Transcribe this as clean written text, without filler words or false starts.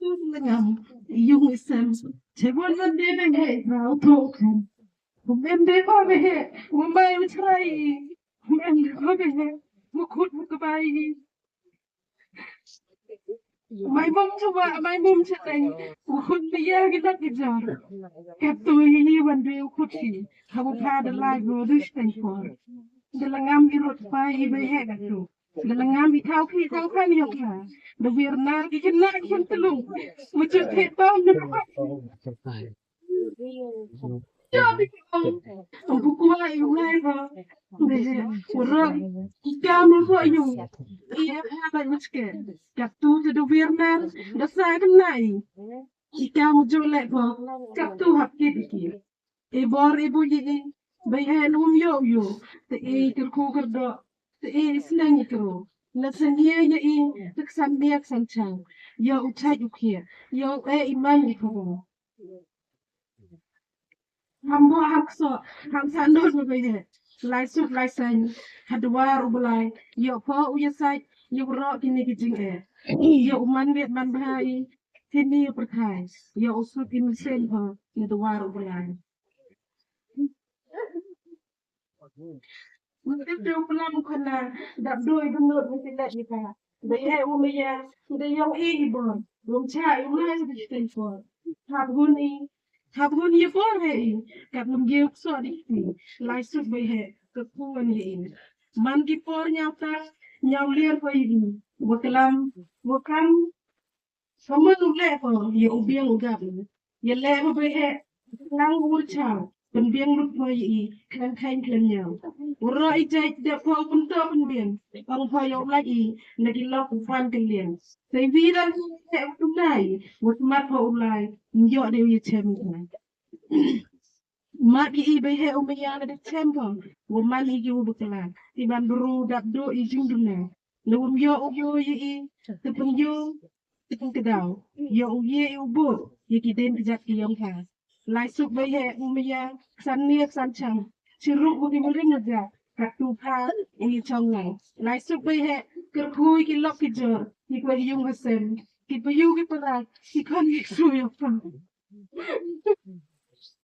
là ngầm dùng xem chế quân vấn đề này hệ vào thổ khănผมเอ็มได้พ่อไปเหตุผมไม่ใช่ผมเอ็มได้พ่อไปเหตุมุขุดมุกไปไม่มุมชัวไม่มุมชัดเลยมุขุดไปแย่กันนักกิจารกับตัวยี่วันเดียวขุดสิเขาพาเดินไล่โรดิสเตนฟอร์เดินงามอีรถไฟไปเหตุกันดูเดินงามอีเท้าพี่เท้าข้างยกขาเดวิรนาที่จะน่าขึ้นตะลุงมาจุดเหตุบ้านนึกว่า Ang kukuha yung live kurang ikamu ko yung iya haba muske kaptu sa gobyernan dasa kanai ikamu jole ko kaptu hapkit ki e bor ibu yi bayan yo te e kirku kerdo te e islang ikro na sanya ya e taksan biak sanchang yo uchai ukhia yo e iman ikro Hambo hakso hamsa nur bebehe lai sup lai sen hadwar ubulai yo po uyasai yo ro kini kijing yo man bet man bahai kini perkai yo usut in sen ho hadwar ubulai Mungkin dia pulang kena dak doi benut mesti dak kita behe umia de yo ibon belum cai ulai di telefon habuni Habun ye por he kap lum ye so di lai su be he ke kuan he man ki por nyata nyaw ler ko yi wakalam wakam sama nu le ko ye ubiang ugap ye le ko be he nang ur chang pen biang lut ko yi kan kain klen nyaw ura I jai de ko pun to pen biang ang pho yo la yi na ki lo ku fan ke lien sai vi ran he tu nai wat mat pho ulai yo de ye chem kan Mat gi ibe he umayana de tempo wo man hi yu bukala ti ban bru dap do I jing dumne no yo yi te pun yo te pun kedau yo ye bo ye ki den kijak ki yong ka lai suk be he umaya san niek san chang chiru bu ki murin na ja kak tu pha I chong ngai lai suk be he ker khui ki lok ki jor ki ko yung hasem ki pa yu ki pa ki kon ki su yo pa